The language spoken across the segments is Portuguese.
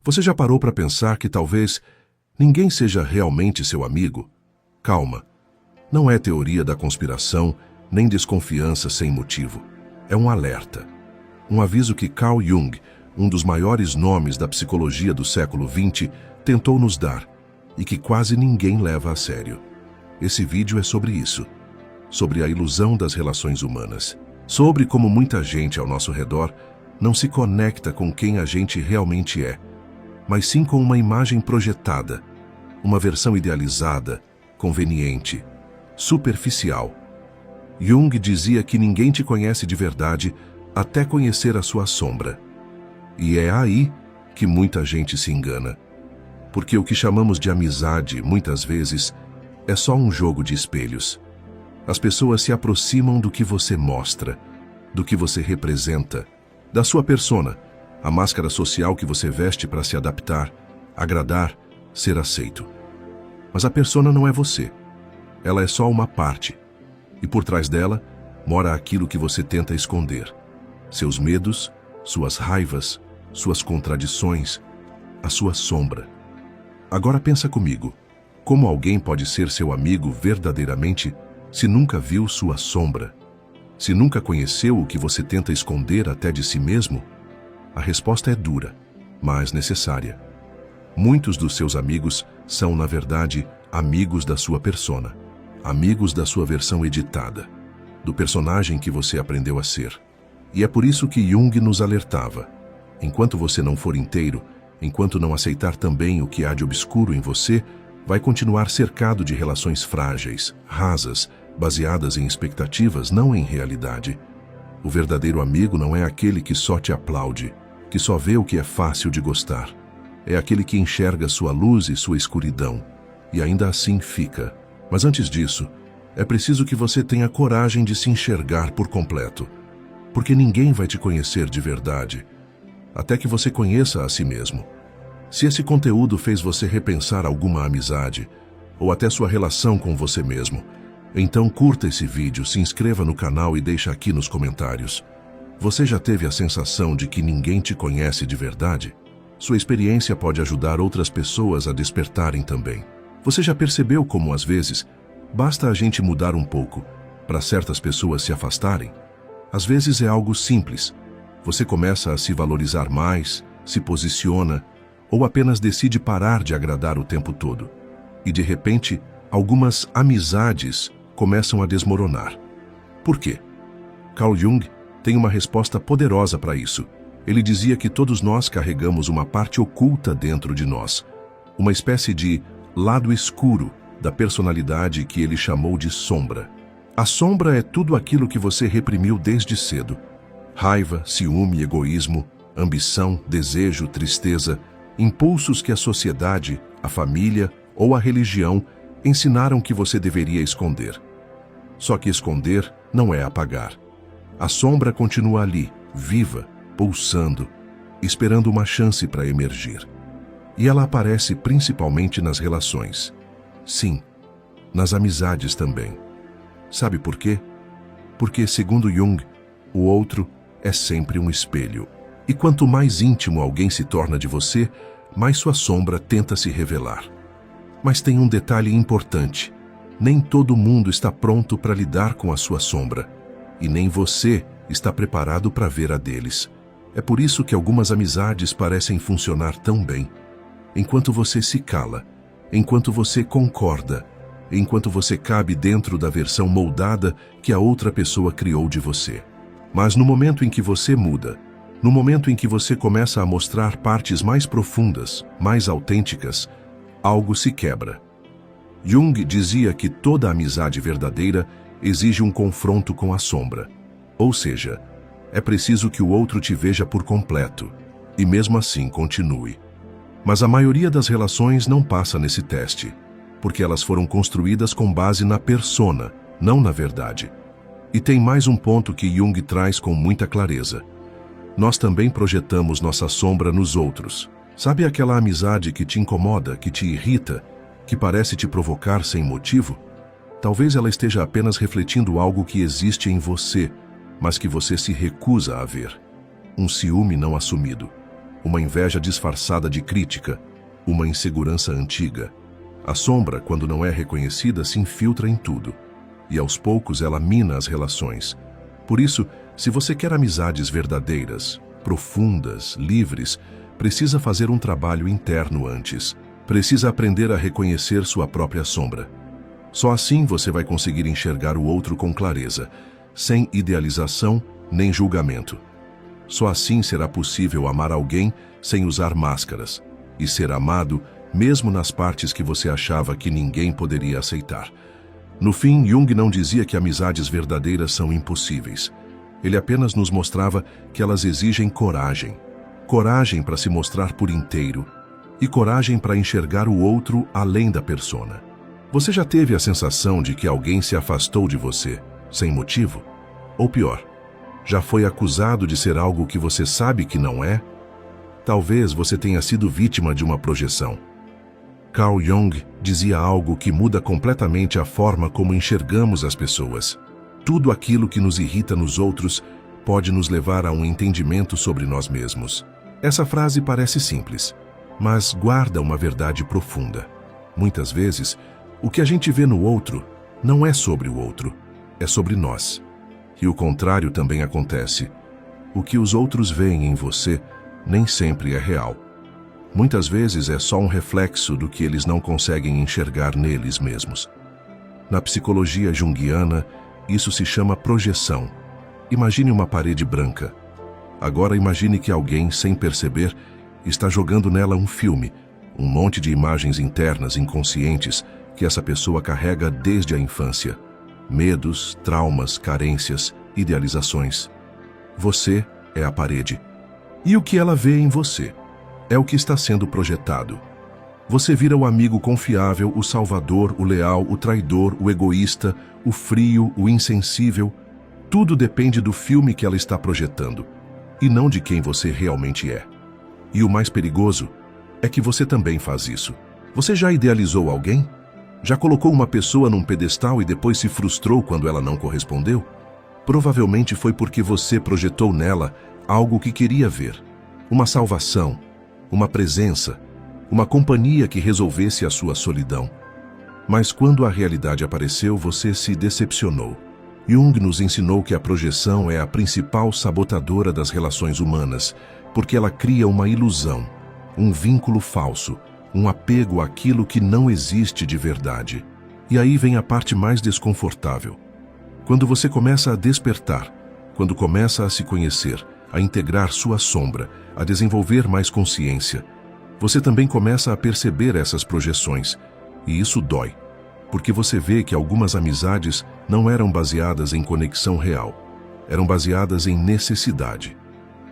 Você já parou para pensar que talvez ninguém seja realmente seu amigo? Calma. Não é teoria da conspiração, nem desconfiança sem motivo. É um alerta. Um aviso que Carl Jung, um dos maiores nomes da psicologia do século XX, tentou nos dar e que quase ninguém leva a sério. Esse vídeo é sobre isso. Sobre a ilusão das relações humanas. Sobre como muita gente ao nosso redor não se conecta com quem a gente realmente é, mas sim com uma imagem projetada, uma versão idealizada, conveniente, superficial. Jung dizia que ninguém te conhece de verdade até conhecer a sua sombra. E é aí que muita gente se engana. Porque o que chamamos de amizade, muitas vezes, é só um jogo de espelhos. As pessoas se aproximam do que você mostra, do que você representa, da sua persona, a máscara social que você veste para se adaptar, agradar, ser aceito. Mas a persona não é você. Ela é só uma parte. E por trás dela, mora aquilo que você tenta esconder. Seus medos, suas raivas, suas contradições, a sua sombra. Agora pensa comigo. Como alguém pode ser seu amigo verdadeiramente se nunca viu sua sombra? Se nunca conheceu o que você tenta esconder até de si mesmo? A resposta é dura, mas necessária. Muitos dos seus amigos são, na verdade, amigos da sua persona. Amigos da sua versão editada, do personagem que você aprendeu a ser. E é por isso que Jung nos alertava. Enquanto você não for inteiro, enquanto não aceitar também o que há de obscuro em você, vai continuar cercado de relações frágeis, rasas, baseadas em expectativas, não em realidade. O verdadeiro amigo não é aquele que só te aplaude, que só vê o que é fácil de gostar. É aquele que enxerga sua luz e sua escuridão, e ainda assim fica. Mas antes disso, é preciso que você tenha coragem de se enxergar por completo, porque ninguém vai te conhecer de verdade, até que você conheça a si mesmo. Se esse conteúdo fez você repensar alguma amizade, ou até sua relação com você mesmo, então curta esse vídeo, se inscreva no canal e deixa aqui nos comentários. Você já teve a sensação de que ninguém te conhece de verdade? Sua experiência pode ajudar outras pessoas a despertarem também. Você já percebeu como, às vezes, basta a gente mudar um pouco para certas pessoas se afastarem? Às vezes é algo simples. Você começa a se valorizar mais, se posiciona, ou apenas decide parar de agradar o tempo todo. E, de repente, algumas amizades começam a desmoronar. Por quê? Carl Jung tem uma resposta poderosa para isso. Ele dizia que todos nós carregamos uma parte oculta dentro de nós, uma espécie de lado escuro da personalidade que ele chamou de sombra. A sombra é tudo aquilo que você reprimiu desde cedo. Raiva, ciúme, egoísmo, ambição, desejo, tristeza, impulsos que a sociedade, a família ou a religião ensinaram que você deveria esconder. Só que esconder não é apagar. A sombra continua ali, viva, pulsando, esperando uma chance para emergir. E ela aparece principalmente nas relações. Sim, nas amizades também. Sabe por quê? Porque, segundo Jung, o outro é sempre um espelho. E quanto mais íntimo alguém se torna de você, mais sua sombra tenta se revelar. Mas tem um detalhe importante. Nem todo mundo está pronto para lidar com a sua sombra. E nem você está preparado para ver a deles. É por isso que algumas amizades parecem funcionar tão bem. Enquanto você se cala, enquanto você concorda, enquanto você cabe dentro da versão moldada que a outra pessoa criou de você. Mas no momento em que você muda, no momento em que você começa a mostrar partes mais profundas, mais autênticas, algo se quebra. Jung dizia que toda amizade verdadeira exige um confronto com a sombra. Ou seja, é preciso que o outro te veja por completo, e mesmo assim continue. Mas a maioria das relações não passa nesse teste, porque elas foram construídas com base na persona, não na verdade. E tem mais um ponto que Jung traz com muita clareza. Nós também projetamos nossa sombra nos outros. Sabe aquela amizade que te incomoda, que te irrita, que parece te provocar sem motivo? Talvez ela esteja apenas refletindo algo que existe em você, mas que você se recusa a ver. Um ciúme não assumido, uma inveja disfarçada de crítica, uma insegurança antiga. A sombra, quando não é reconhecida, se infiltra em tudo, e aos poucos ela mina as relações. Por isso, se você quer amizades verdadeiras, profundas, livres, precisa fazer um trabalho interno antes. Precisa aprender a reconhecer sua própria sombra. Só assim você vai conseguir enxergar o outro com clareza, sem idealização nem julgamento. Só assim será possível amar alguém sem usar máscaras e ser amado mesmo nas partes que você achava que ninguém poderia aceitar. No fim, Jung não dizia que amizades verdadeiras são impossíveis. Ele apenas nos mostrava que elas exigem coragem. Coragem para se mostrar por inteiro e coragem para enxergar o outro além da persona. Você já teve a sensação de que alguém se afastou de você, sem motivo? Ou pior, já foi acusado de ser algo que você sabe que não é? Talvez você tenha sido vítima de uma projeção. Carl Jung dizia algo que muda completamente a forma como enxergamos as pessoas. Tudo aquilo que nos irrita nos outros pode nos levar a um entendimento sobre nós mesmos. Essa frase parece simples, mas guarda uma verdade profunda. Muitas vezes, o que a gente vê no outro não é sobre o outro, é sobre nós. E o contrário também acontece. O que os outros veem em você nem sempre é real. Muitas vezes é só um reflexo do que eles não conseguem enxergar neles mesmos. Na psicologia junguiana, isso se chama projeção. Imagine uma parede branca. Agora imagine que alguém, sem perceber, está jogando nela um filme, um monte de imagens internas inconscientes que essa pessoa carrega desde a infância. Medos, traumas, carências, idealizações. Você é a parede. E o que ela vê em você é o que está sendo projetado. Você vira o amigo confiável, o salvador, o leal, o traidor, o egoísta, o frio, o insensível. Tudo depende do filme que ela está projetando, e não de quem você realmente é. E o mais perigoso é que você também faz isso. Você já idealizou alguém? Já colocou uma pessoa num pedestal e depois se frustrou quando ela não correspondeu? Provavelmente foi porque você projetou nela algo que queria ver. Uma salvação, uma presença, uma companhia que resolvesse a sua solidão. Mas quando a realidade apareceu, você se decepcionou. Jung nos ensinou que a projeção é a principal sabotadora das relações humanas, porque ela cria uma ilusão, um vínculo falso, um apego àquilo que não existe de verdade. E aí vem a parte mais desconfortável. Quando você começa a despertar, quando começa a se conhecer, a integrar sua sombra, a desenvolver mais consciência, você também começa a perceber essas projeções, e isso dói, porque você vê que algumas amizades não eram baseadas em conexão real, eram baseadas em necessidade.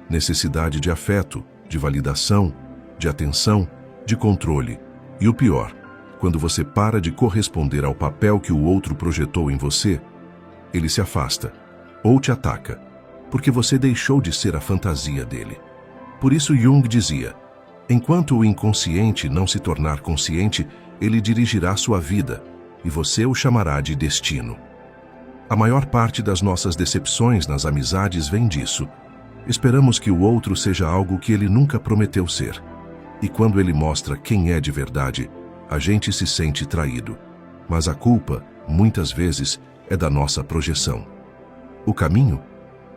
Necessidade de afeto, de validação, de atenção, de controle. E o pior, quando você para de corresponder ao papel que o outro projetou em você, ele se afasta ou te ataca, porque você deixou de ser a fantasia dele. Por isso Jung dizia, enquanto o inconsciente não se tornar consciente, ele dirigirá sua vida, e você o chamará de destino. A maior parte das nossas decepções nas amizades vem disso. Esperamos que o outro seja algo que ele nunca prometeu ser. E quando ele mostra quem é de verdade, a gente se sente traído. Mas a culpa, muitas vezes, é da nossa projeção. O caminho?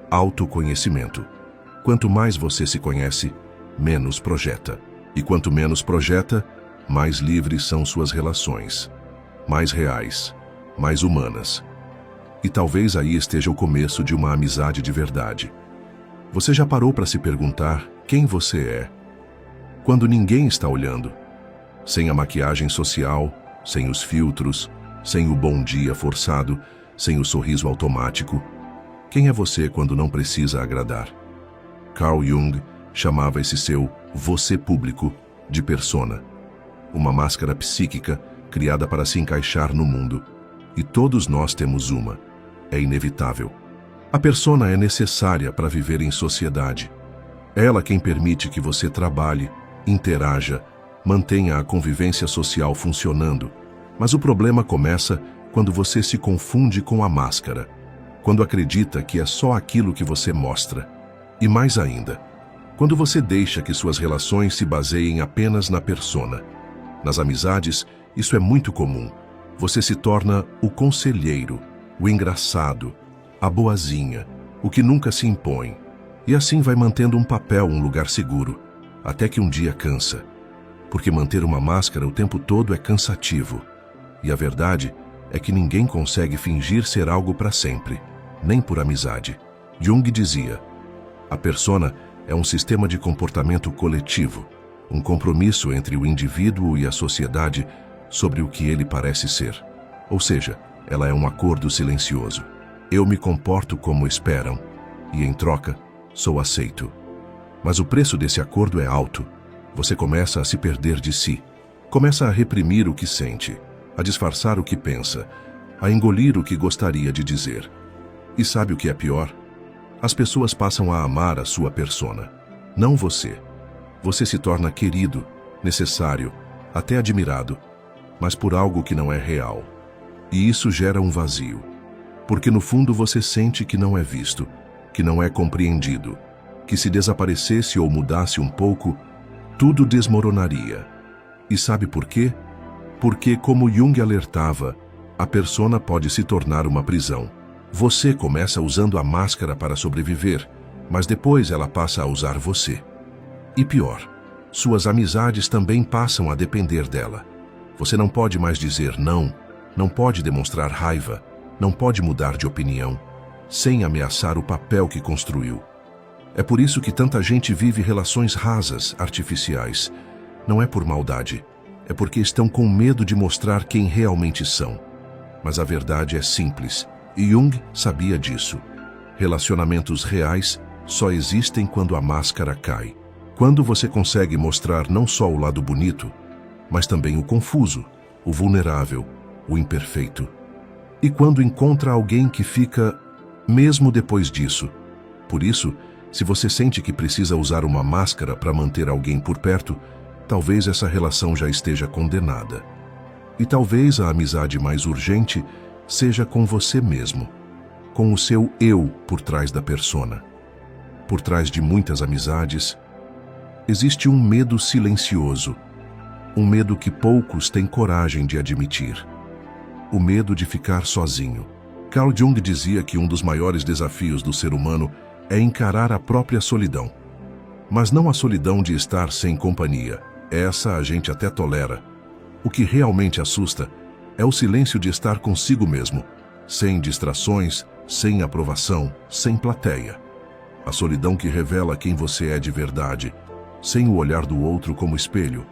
Autoconhecimento. Quanto mais você se conhece, menos projeta. E quanto menos projeta, mais livres são suas relações. Mais reais, mais humanas. E talvez aí esteja o começo de uma amizade de verdade. Você já parou para se perguntar quem você é? Quando ninguém está olhando, sem a maquiagem social, sem os filtros, sem o bom dia forçado, sem o sorriso automático. Quem é você quando não precisa agradar? Carl Jung chamava esse seu você público de persona, uma máscara psíquica criada para se encaixar no mundo. E todos nós temos uma. É inevitável. A persona é necessária para viver em sociedade. É ela quem permite que você trabalhe, interaja, mantenha a convivência social funcionando. Mas o problema começa quando você se confunde com a máscara, quando acredita que é só aquilo que você mostra. E mais ainda, Quando você deixa que suas relações se baseiem apenas na persona. Nas amizades, isso é muito comum. Você se torna o conselheiro, o engraçado, a boazinha, o que nunca se impõe. E assim vai mantendo um papel, um lugar seguro, até que um dia cansa. Porque manter uma máscara o tempo todo é cansativo. E a verdade é que ninguém consegue fingir ser algo para sempre, nem por amizade. Jung dizia: a persona é um sistema de comportamento coletivo, um compromisso entre o indivíduo e a sociedade sobre o que ele parece ser. Ou seja, ela é um acordo silencioso. Eu me comporto como esperam, e em troca, sou aceito. Mas o preço desse acordo é alto. Você começa a se perder de si. Começa a reprimir o que sente, a disfarçar o que pensa, a engolir o que gostaria de dizer. E sabe o que é pior? As pessoas passam a amar a sua persona, não você. Você se torna querido, necessário, até admirado, mas por algo que não é real. E isso gera um vazio, porque no fundo você sente que não é visto, que não é compreendido, que se desaparecesse ou mudasse um pouco, tudo desmoronaria. E sabe por quê? Porque, como Jung alertava, a persona pode se tornar uma prisão. Você começa usando a máscara para sobreviver, mas depois ela passa a usar você. E pior, suas amizades também passam a depender dela. Você não pode mais dizer não, não pode demonstrar raiva, não pode mudar de opinião, sem ameaçar o papel que construiu. É por isso que tanta gente vive relações rasas, artificiais. Não é por maldade, é porque estão com medo de mostrar quem realmente são. Mas a verdade é simples. E Jung sabia disso. Relacionamentos reais só existem quando a máscara cai. Quando você consegue mostrar não só o lado bonito, mas também o confuso, o vulnerável, o imperfeito. E quando encontra alguém que fica, mesmo depois disso. Por isso, se você sente que precisa usar uma máscara para manter alguém por perto, talvez essa relação já esteja condenada. E talvez a amizade mais urgente seja com você mesmo, com o seu eu por trás da persona. Por trás de muitas amizades, existe um medo silencioso, um medo que poucos têm coragem de admitir. O medo de ficar sozinho. Carl Jung dizia que um dos maiores desafios do ser humano é encarar a própria solidão. Mas não a solidão de estar sem companhia. Essa a gente até tolera. O que realmente assusta é o silêncio de estar consigo mesmo, sem distrações, sem aprovação, sem plateia. A solidão que revela quem você é de verdade, sem o olhar do outro como espelho.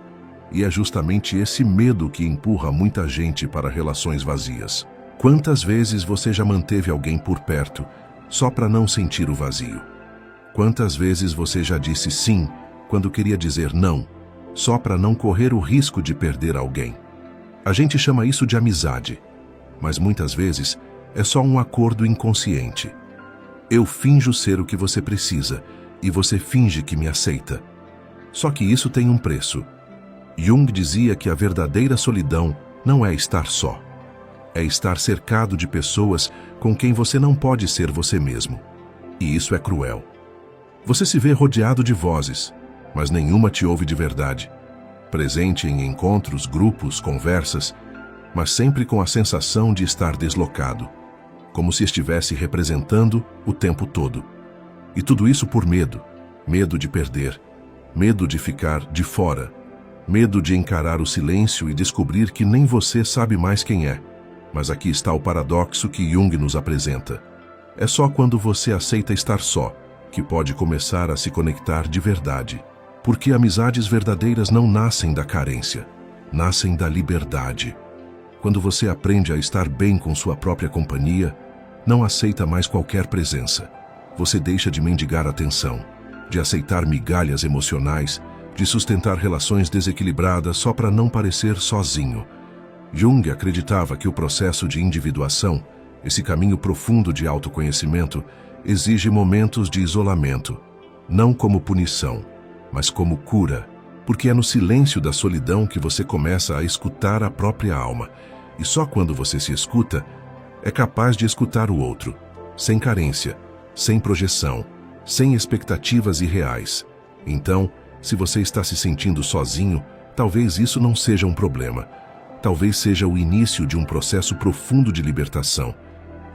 E é justamente esse medo que empurra muita gente para relações vazias. Quantas vezes você já manteve alguém por perto, só para não sentir o vazio? Quantas vezes você já disse sim, quando queria dizer não, só para não correr o risco de perder alguém? A gente chama isso de amizade, mas muitas vezes é só um acordo inconsciente. Eu finjo ser o que você precisa e você finge que me aceita. Só que isso tem um preço. Jung dizia que a verdadeira solidão não é estar só. É estar cercado de pessoas com quem você não pode ser você mesmo. E isso é cruel. Você se vê rodeado de vozes, mas nenhuma te ouve de verdade. Presente em encontros, grupos, conversas, mas sempre com a sensação de estar deslocado, como se estivesse representando o tempo todo. E tudo isso por medo. Medo de perder, medo de ficar de fora, medo de encarar o silêncio e descobrir que nem você sabe mais quem é. Mas aqui está o paradoxo que Jung nos apresenta. É só quando você aceita estar só que pode começar a se conectar de verdade. Porque amizades verdadeiras não nascem da carência, nascem da liberdade. Quando você aprende a estar bem com sua própria companhia, não aceita mais qualquer presença. Você deixa de mendigar atenção, de aceitar migalhas emocionais, de sustentar relações desequilibradas só para não parecer sozinho. Jung acreditava que o processo de individuação, esse caminho profundo de autoconhecimento, exige momentos de isolamento, não como punição, mas como cura, porque é no silêncio da solidão que você começa a escutar a própria alma, e só quando você se escuta, é capaz de escutar o outro, sem carência, sem projeção, sem expectativas irreais. Então, se você está se sentindo sozinho, talvez isso não seja um problema. Talvez seja o início de um processo profundo de libertação.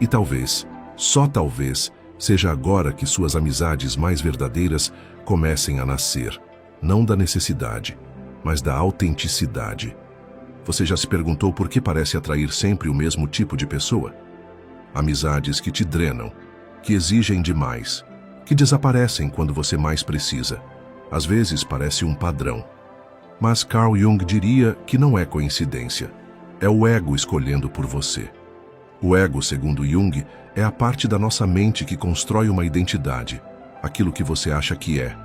E talvez, só talvez, seja agora que suas amizades mais verdadeiras comecem a nascer, não da necessidade, mas da autenticidade. Você já se perguntou por que parece atrair sempre o mesmo tipo de pessoa? Amizades que te drenam, que exigem demais, que desaparecem quando você mais precisa. Às vezes parece um padrão. Mas Carl Jung diria que não é coincidência. É o ego escolhendo por você. O ego, segundo Jung, é a parte da nossa mente que constrói uma identidade, aquilo que você acha que é.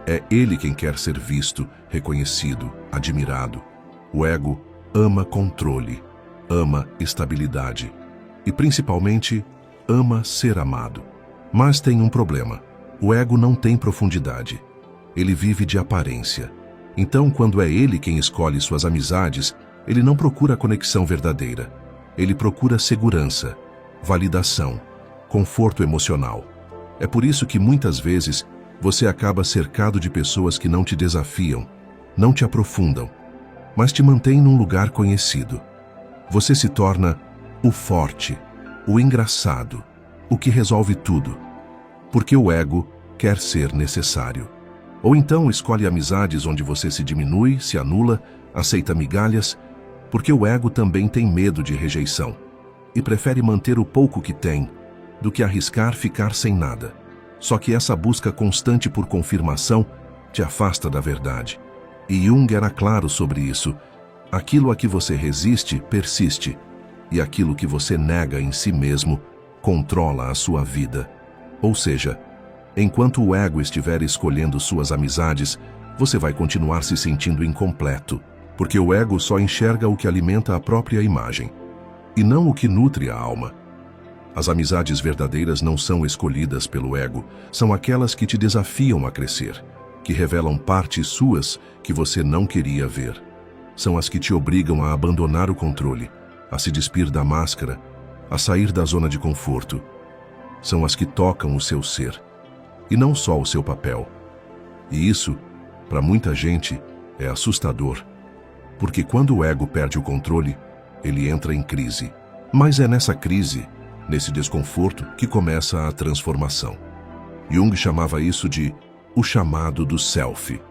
É ele quem quer ser visto, reconhecido, admirado. O ego ama controle, ama estabilidade e, principalmente, ama ser amado. Mas tem um problema. O ego não tem profundidade. Ele vive de aparência. Então, quando é ele quem escolhe suas amizades, ele não procura conexão verdadeira. Ele procura segurança, validação, conforto emocional. É por isso que muitas vezes você acaba cercado de pessoas que não te desafiam, não te aprofundam, mas te mantêm num lugar conhecido. Você se torna o forte, o engraçado, o que resolve tudo, porque o ego quer ser necessário. Ou então escolhe amizades onde você se diminui, se anula, aceita migalhas, porque o ego também tem medo de rejeição e prefere manter o pouco que tem do que arriscar ficar sem nada. Só que essa busca constante por confirmação te afasta da verdade. E Jung era claro sobre isso. Aquilo a que você resiste, persiste, e aquilo que você nega em si mesmo, controla a sua vida. Ou seja, enquanto o ego estiver escolhendo suas amizades, você vai continuar se sentindo incompleto, porque o ego só enxerga o que alimenta a própria imagem, e não o que nutre a alma. As amizades verdadeiras não são escolhidas pelo ego, são aquelas que te desafiam a crescer, que revelam partes suas que você não queria ver. São as que te obrigam a abandonar o controle, a se despir da máscara, a sair da zona de conforto. São as que tocam o seu ser, e não só o seu papel. E isso, para muita gente, é assustador, porque quando o ego perde o controle, ele entra em crise. Mas é nessa crise, nesse desconforto, que começa a transformação. Jung chamava isso de o chamado do self.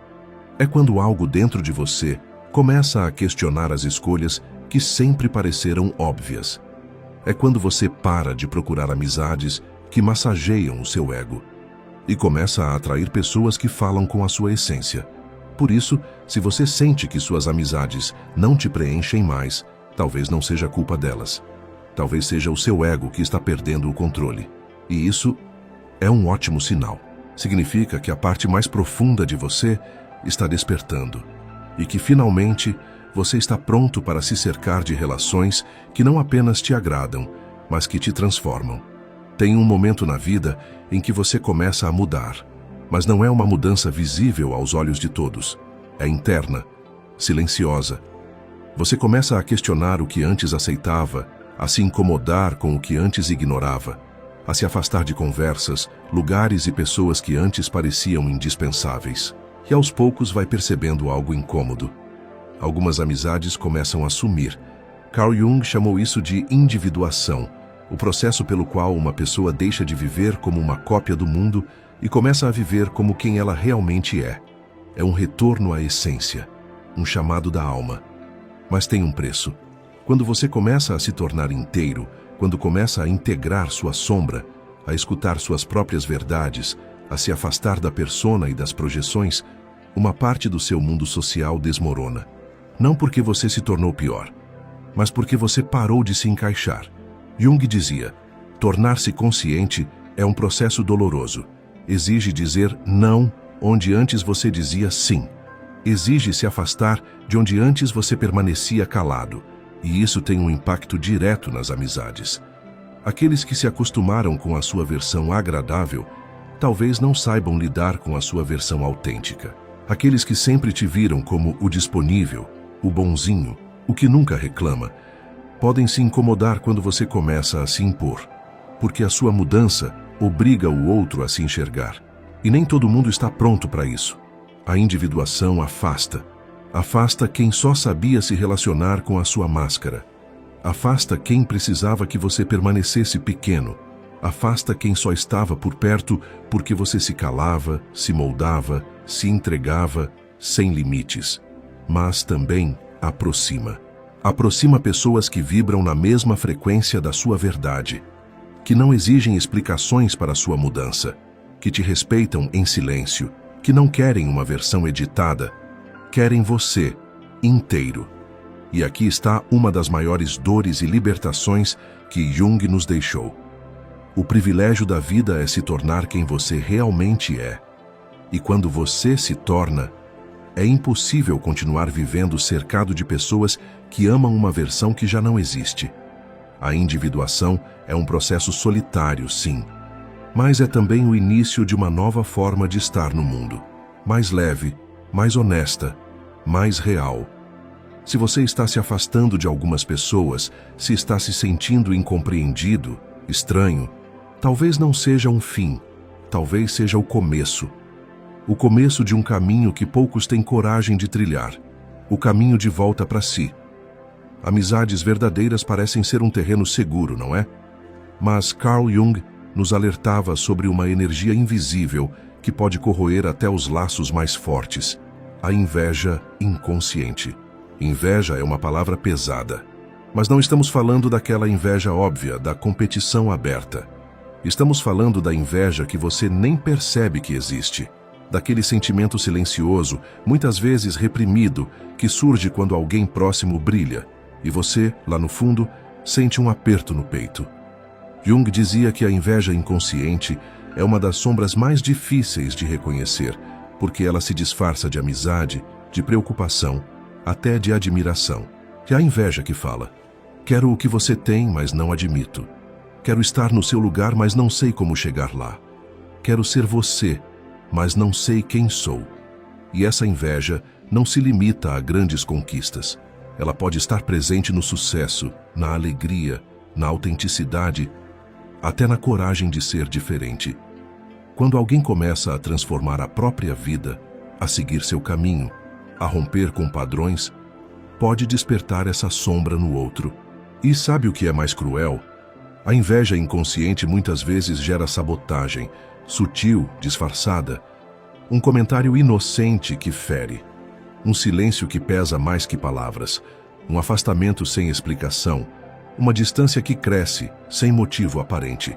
É quando algo dentro de você começa a questionar as escolhas que sempre pareceram óbvias. É quando você para de procurar amizades que massageiam o seu ego e começa a atrair pessoas que falam com a sua essência. Por isso, se você sente que suas amizades não te preenchem mais, talvez não seja culpa delas. Talvez seja o seu ego que está perdendo o controle. E isso é um ótimo sinal. Significa que a parte mais profunda de você está despertando e que finalmente você está pronto para se cercar de relações que não apenas te agradam, mas que te transformam. Tem um momento na vida em que você começa a mudar, mas não é uma mudança visível aos olhos de todos. É interna, silenciosa. Você começa a questionar o que antes aceitava, a se incomodar com o que antes ignorava, a se afastar de conversas, lugares e pessoas que antes pareciam indispensáveis. E aos poucos vai percebendo algo incômodo. Algumas amizades começam a sumir. Carl Jung chamou isso de individuação, o processo pelo qual uma pessoa deixa de viver como uma cópia do mundo e começa a viver como quem ela realmente é. É um retorno à essência, um chamado da alma. Mas tem um preço. Quando você começa a se tornar inteiro, quando começa a integrar sua sombra, a escutar suas próprias verdades, a se afastar da persona e das projeções, uma parte do seu mundo social desmorona. Não porque você se tornou pior, mas porque você parou de se encaixar. Jung dizia, tornar-se consciente é um processo doloroso. Exige dizer não onde antes você dizia sim. Exige se afastar de onde antes você permanecia calado. E isso tem um impacto direto nas amizades. Aqueles que se acostumaram com a sua versão agradável, talvez não saibam lidar com a sua versão autêntica. Aqueles que sempre te viram como o disponível, o bonzinho, o que nunca reclama, podem se incomodar quando você começa a se impor, porque a sua mudança obriga o outro a se enxergar. E nem todo mundo está pronto para isso. A individuação afasta. Afasta quem só sabia se relacionar com a sua máscara. Afasta quem precisava que você permanecesse pequeno. Afasta quem só estava por perto porque você se calava, se moldava, se entregava, sem limites. Mas também aproxima. Aproxima pessoas que vibram na mesma frequência da sua verdade, que não exigem explicações para a sua mudança, que te respeitam em silêncio, que não querem uma versão editada, querem você inteiro. E aqui está uma das maiores dores e libertações que Jung nos deixou. O privilégio da vida é se tornar quem você realmente é. E quando você se torna, é impossível continuar vivendo cercado de pessoas que amam uma versão que já não existe. A individuação é um processo solitário, sim, mas é também o início de uma nova forma de estar no mundo. Mais leve, mais honesta, mais real. Se você está se afastando de algumas pessoas, se está se sentindo incompreendido, estranho, talvez não seja um fim, talvez seja o começo. O começo de um caminho que poucos têm coragem de trilhar. O caminho de volta para si. Amizades verdadeiras parecem ser um terreno seguro, não é? Mas Carl Jung nos alertava sobre uma energia invisível que pode corroer até os laços mais fortes. A inveja inconsciente. Inveja é uma palavra pesada. Mas não estamos falando daquela inveja óbvia, da competição aberta. Estamos falando da inveja que você nem percebe que existe. Daquele sentimento silencioso, muitas vezes reprimido, que surge quando alguém próximo brilha, e você, lá no fundo, sente um aperto no peito. Jung dizia que a inveja inconsciente é uma das sombras mais difíceis de reconhecer, porque ela se disfarça de amizade, de preocupação, até de admiração. É a inveja que fala: quero o que você tem, mas não admito. Quero estar no seu lugar, mas não sei como chegar lá. Quero ser você, mas não sei quem sou. E essa inveja não se limita a grandes conquistas. Ela pode estar presente no sucesso, na alegria, na autenticidade, até na coragem de ser diferente. Quando alguém começa a transformar a própria vida, a seguir seu caminho, a romper com padrões, pode despertar essa sombra no outro. E sabe o que é mais cruel? A inveja inconsciente muitas vezes gera sabotagem, sutil, disfarçada, um comentário inocente que fere, um silêncio que pesa mais que palavras, um afastamento sem explicação, uma distância que cresce sem motivo aparente.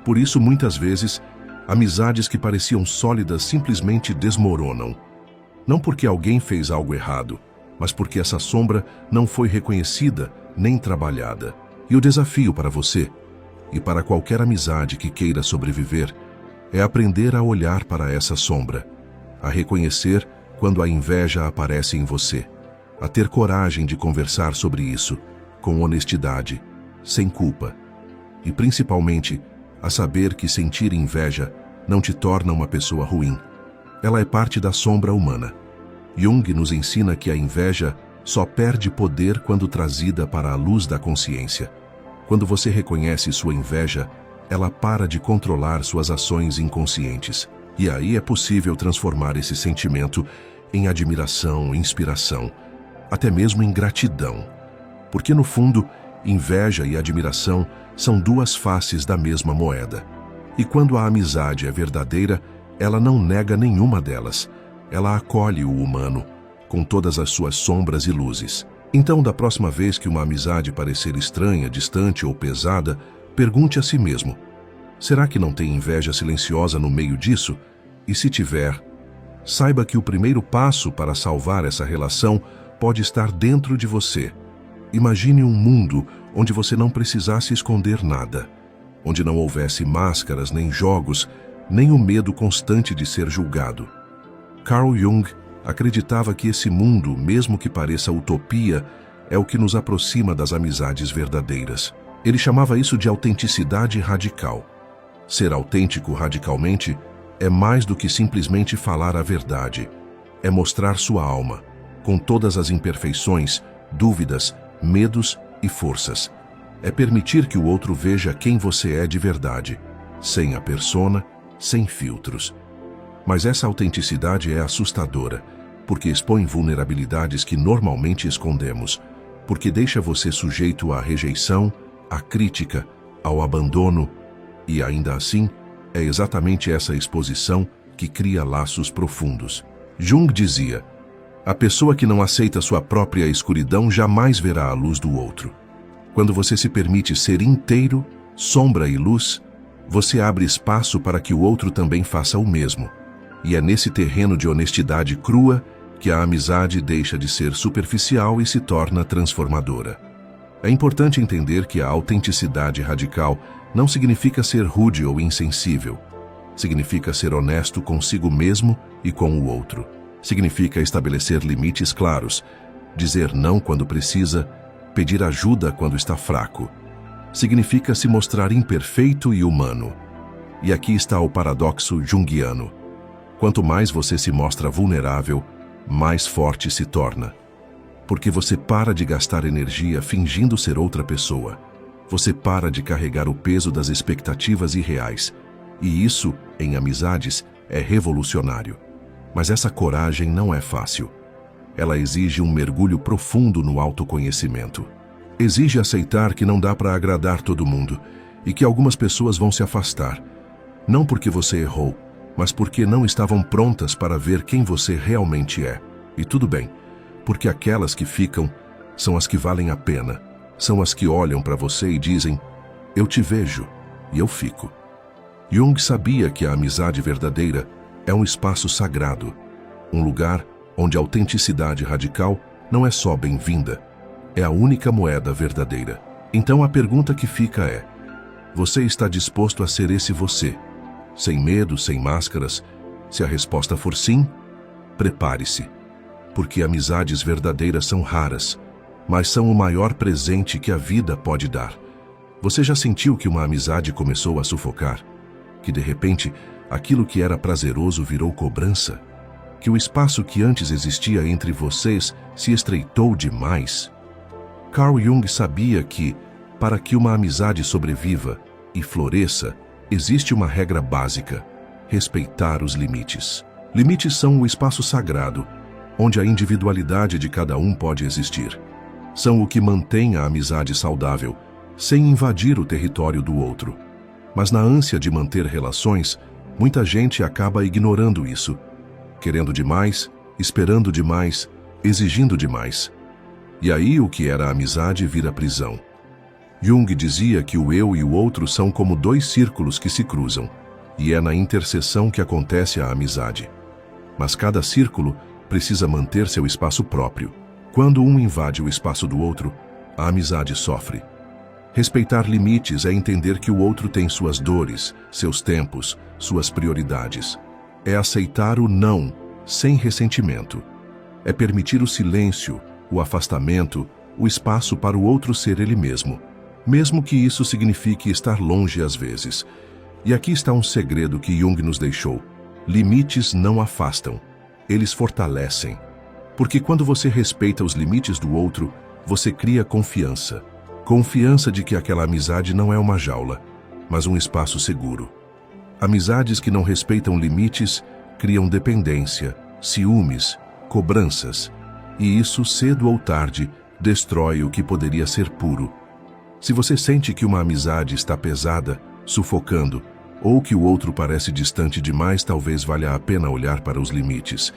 Por isso, muitas vezes, amizades que pareciam sólidas simplesmente desmoronam. Não porque alguém fez algo errado, mas porque essa sombra não foi reconhecida nem trabalhada. E o desafio para você, e para qualquer amizade que queira sobreviver, é aprender a olhar para essa sombra, a reconhecer quando a inveja aparece em você, a ter coragem de conversar sobre isso, com honestidade, sem culpa, e principalmente a saber que sentir inveja não te torna uma pessoa ruim. Ela é parte da sombra humana. Jung nos ensina que a inveja só perde poder quando trazida para a luz da consciência. Quando você reconhece sua inveja, ela para de controlar suas ações inconscientes. E aí é possível transformar esse sentimento em admiração, inspiração, até mesmo em gratidão. Porque no fundo, inveja e admiração são duas faces da mesma moeda. E quando a amizade é verdadeira, ela não nega nenhuma delas. Ela acolhe o humano, com todas as suas sombras e luzes. Então, da próxima vez que uma amizade parecer estranha, distante ou pesada, pergunte a si mesmo: será que não tem inveja silenciosa no meio disso? E se tiver, saiba que o primeiro passo para salvar essa relação pode estar dentro de você. Imagine um mundo onde você não precisasse esconder nada, onde não houvesse máscaras, nem jogos, nem o medo constante de ser julgado. Carl Jung acreditava que esse mundo, mesmo que pareça utopia, é o que nos aproxima das amizades verdadeiras. Ele chamava isso de autenticidade radical. Ser autêntico radicalmente é mais do que simplesmente falar a verdade. É mostrar sua alma, com todas as imperfeições, dúvidas, medos e forças. É permitir que o outro veja quem você é de verdade, sem a persona, sem filtros. Mas essa autenticidade é assustadora, porque expõe vulnerabilidades que normalmente escondemos, porque deixa você sujeito à rejeição, à crítica, ao abandono, e ainda assim, é exatamente essa exposição que cria laços profundos. Jung dizia: a pessoa que não aceita sua própria escuridão jamais verá a luz do outro. Quando você se permite ser inteiro, sombra e luz, você abre espaço para que o outro também faça o mesmo. E é nesse terreno de honestidade crua que a amizade deixa de ser superficial e se torna transformadora. É importante entender que a autenticidade radical não significa ser rude ou insensível. Significa ser honesto consigo mesmo e com o outro. Significa estabelecer limites claros, dizer não quando precisa, pedir ajuda quando está fraco. Significa se mostrar imperfeito e humano. E aqui está o paradoxo junguiano. Quanto mais você se mostra vulnerável, mais forte se torna. Porque você para de gastar energia fingindo ser outra pessoa. Você para de carregar o peso das expectativas irreais. E isso, em amizades, é revolucionário. Mas essa coragem não é fácil. Ela exige um mergulho profundo no autoconhecimento. Exige aceitar que não dá para agradar todo mundo e que algumas pessoas vão se afastar. Não porque você errou, mas porque não estavam prontas para ver quem você realmente é. E tudo bem, porque aquelas que ficam são as que valem a pena. São as que olham para você e dizem: eu te vejo e eu fico. Jung sabia que a amizade verdadeira é um espaço sagrado, um lugar onde a autenticidade radical não é só bem-vinda, é a única moeda verdadeira. Então a pergunta que fica é: você está disposto a ser esse você? Sem medo, sem máscaras? Se a resposta for sim, prepare-se. Porque amizades verdadeiras são raras, mas são o maior presente que a vida pode dar. Você já sentiu que uma amizade começou a sufocar? Que de repente, aquilo que era prazeroso virou cobrança? Que o espaço que antes existia entre vocês se estreitou demais? Carl Jung sabia que, para que uma amizade sobreviva e floresça, existe uma regra básica: respeitar os limites. Limites são o espaço sagrado, onde a individualidade de cada um pode existir. São o que mantém a amizade saudável, sem invadir o território do outro. Mas na ânsia de manter relações, muita gente acaba ignorando isso, querendo demais, esperando demais, exigindo demais. E aí o que era amizade vira prisão. Jung dizia que o eu e o outro são como dois círculos que se cruzam, e é na interseção que acontece a amizade. Mas cada círculo precisa manter seu espaço próprio. Quando um invade o espaço do outro, a amizade sofre. Respeitar limites é entender que o outro tem suas dores, seus tempos, suas prioridades. É aceitar o não, sem ressentimento. É permitir o silêncio, o afastamento, o espaço para o outro ser ele mesmo, mesmo que isso signifique estar longe às vezes. E aqui está um segredo que Jung nos deixou: limites não afastam, eles fortalecem. Porque quando você respeita os limites do outro, você cria confiança. Confiança de que aquela amizade não é uma jaula, mas um espaço seguro. Amizades que não respeitam limites criam dependência, ciúmes, cobranças. E isso, cedo ou tarde, destrói o que poderia ser puro. Se você sente que uma amizade está pesada, sufocando, ou que o outro parece distante demais, talvez valha a pena olhar para os limites.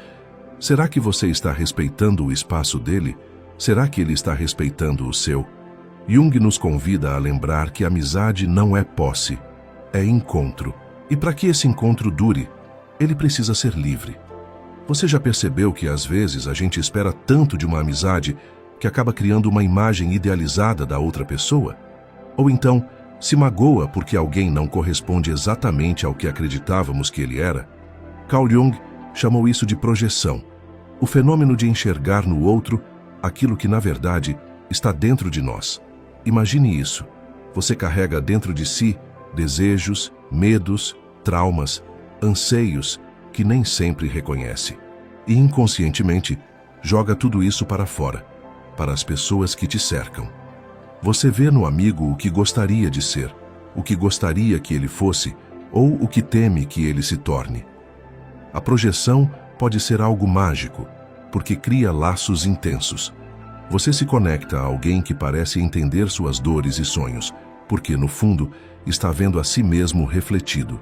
Será que você está respeitando o espaço dele? Será que ele está respeitando o seu? Jung nos convida a lembrar que amizade não é posse, é encontro. E para que esse encontro dure, ele precisa ser livre. Você já percebeu que às vezes a gente espera tanto de uma amizade que acaba criando uma imagem idealizada da outra pessoa? Ou então, se magoa porque alguém não corresponde exatamente ao que acreditávamos que ele era? Carl Jung chamou isso de projeção, o fenômeno de enxergar no outro aquilo que, na verdade, está dentro de nós. Imagine isso. Você carrega dentro de si desejos, medos, traumas, anseios que nem sempre reconhece. E inconscientemente, joga tudo isso para fora, para as pessoas que te cercam. Você vê no amigo o que gostaria de ser, o que gostaria que ele fosse, ou o que teme que ele se torne. A projeção pode ser algo mágico, porque cria laços intensos. Você se conecta a alguém que parece entender suas dores e sonhos, porque, no fundo, está vendo a si mesmo refletido.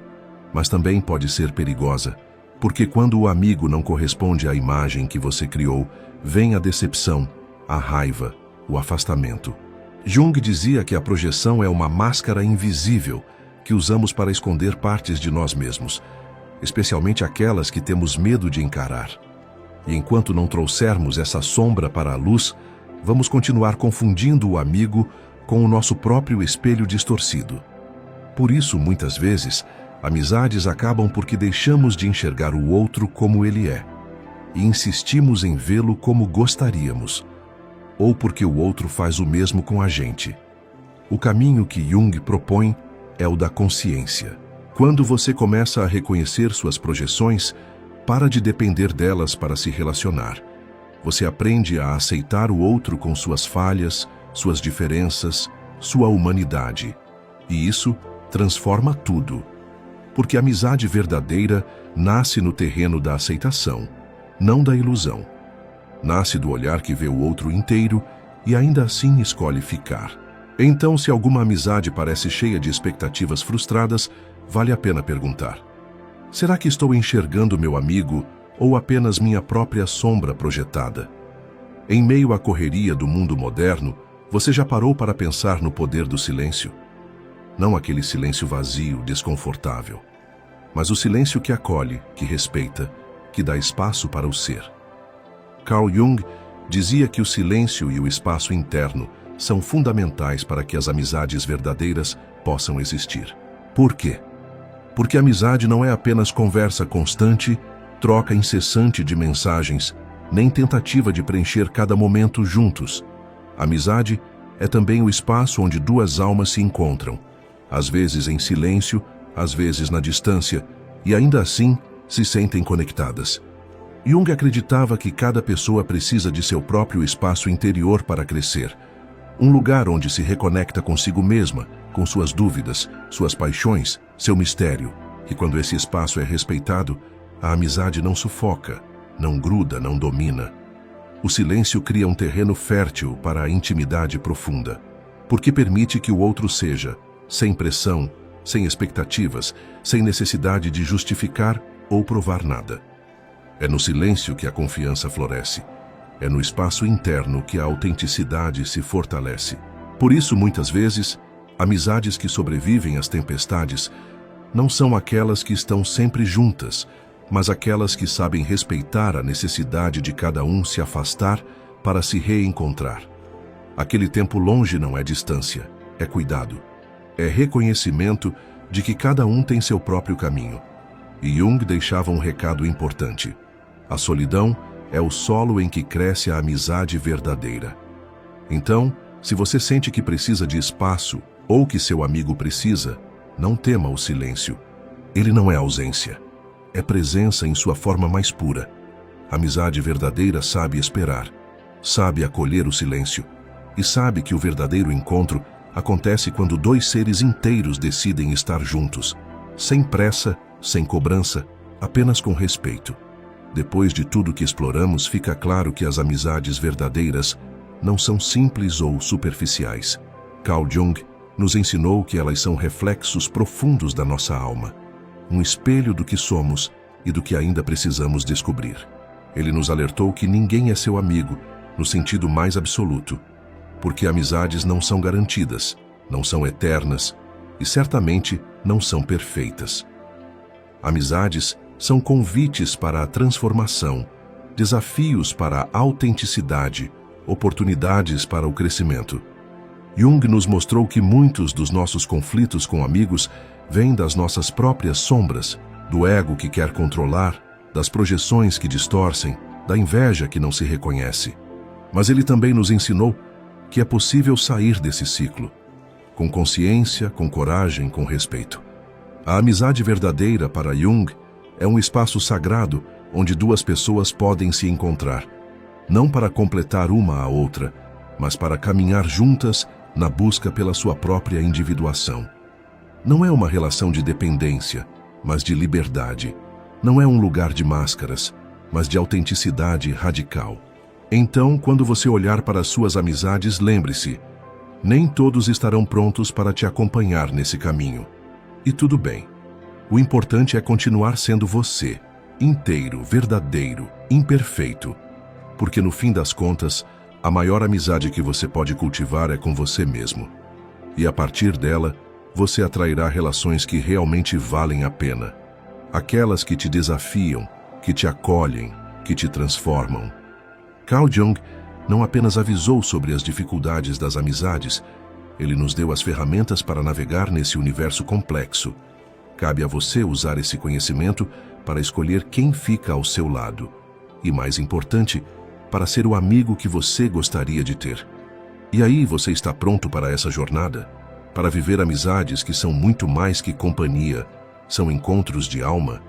Mas também pode ser perigosa, porque quando o amigo não corresponde à imagem que você criou, vem a decepção, a raiva, o afastamento. Jung dizia que a projeção é uma máscara invisível que usamos para esconder partes de nós mesmos, especialmente aquelas que temos medo de encarar. E enquanto não trouxermos essa sombra para a luz, vamos continuar confundindo o amigo com o nosso próprio espelho distorcido. Por isso, muitas vezes, amizades acabam porque deixamos de enxergar o outro como ele é e insistimos em vê-lo como gostaríamos, ou porque o outro faz o mesmo com a gente. O caminho que Jung propõe é o da consciência. Quando você começa a reconhecer suas projeções, para de depender delas para se relacionar. Você aprende a aceitar o outro com suas falhas, suas diferenças, sua humanidade. E isso transforma tudo. Porque a amizade verdadeira nasce no terreno da aceitação, não da ilusão. Nasce do olhar que vê o outro inteiro e ainda assim escolhe ficar. Então, se alguma amizade parece cheia de expectativas frustradas, vale a pena perguntar: será que estou enxergando meu amigo ou apenas minha própria sombra projetada? Em meio à correria do mundo moderno, você já parou para pensar no poder do silêncio? Não aquele silêncio vazio, desconfortável, mas o silêncio que acolhe, que respeita, que dá espaço para o ser. Carl Jung dizia que o silêncio e o espaço interno são fundamentais para que as amizades verdadeiras possam existir. Por quê? Porque a amizade não é apenas conversa constante, troca incessante de mensagens, nem tentativa de preencher cada momento juntos. A amizade é também o espaço onde duas almas se encontram, às vezes em silêncio, às vezes na distância, e ainda assim se sentem conectadas. Jung acreditava que cada pessoa precisa de seu próprio espaço interior para crescer, um lugar onde se reconecta consigo mesma, com suas dúvidas, suas paixões, seu mistério. E quando esse espaço é respeitado, a amizade não sufoca, não gruda, não domina. O silêncio cria um terreno fértil para a intimidade profunda, porque permite que o outro seja, sem pressão, sem expectativas, sem necessidade de justificar ou provar nada. É no silêncio que a confiança floresce. É no espaço interno que a autenticidade se fortalece. Por isso, muitas vezes, amizades que sobrevivem às tempestades não são aquelas que estão sempre juntas, mas aquelas que sabem respeitar a necessidade de cada um se afastar para se reencontrar. Aquele tempo longe não é distância, é cuidado. É reconhecimento de que cada um tem seu próprio caminho. E Jung deixava um recado importante. A solidão é o solo em que cresce a amizade verdadeira. Então, se você sente que precisa de espaço ou que seu amigo precisa, não tema o silêncio. Ele não é ausência. É presença em sua forma mais pura. A amizade verdadeira sabe esperar, sabe acolher o silêncio e sabe que o verdadeiro encontro acontece quando dois seres inteiros decidem estar juntos, sem pressa, sem cobrança, apenas com respeito. Depois de tudo que exploramos, fica claro que as amizades verdadeiras não são simples ou superficiais. Carl Jung nos ensinou que elas são reflexos profundos da nossa alma, um espelho do que somos e do que ainda precisamos descobrir. Ele nos alertou que ninguém é seu amigo, no sentido mais absoluto, porque amizades não são garantidas, não são eternas e certamente não são perfeitas. Amizades são convites para a transformação, desafios para a autenticidade, oportunidades para o crescimento. Jung nos mostrou que muitos dos nossos conflitos com amigos vêm das nossas próprias sombras, do ego que quer controlar, das projeções que distorcem, da inveja que não se reconhece. Mas ele também nos ensinou que é possível sair desse ciclo, com consciência, com coragem, com respeito. A amizade verdadeira para Jung é um espaço sagrado onde duas pessoas podem se encontrar, não para completar uma a outra, mas para caminhar juntas na busca pela sua própria individuação. Não é uma relação de dependência, mas de liberdade. não é um lugar de máscaras, mas de autenticidade radical. Então, quando você olhar para as suas amizades, lembre-se, nem todos estarão prontos para te acompanhar nesse caminho. E tudo bem. O importante é continuar sendo você, inteiro, verdadeiro, imperfeito. Porque no fim das contas, a maior amizade que você pode cultivar é com você mesmo. E a partir dela, você atrairá relações que realmente valem a pena. Aquelas que te desafiam, que te acolhem, que te transformam. Carl Jung não apenas avisou sobre as dificuldades das amizades, ele nos deu as ferramentas para navegar nesse universo complexo. Cabe a você usar esse conhecimento para escolher quem fica ao seu lado. E mais importante, para ser o amigo que você gostaria de ter. E aí, você está pronto para essa jornada? Para viver amizades que são muito mais que companhia, são encontros de alma?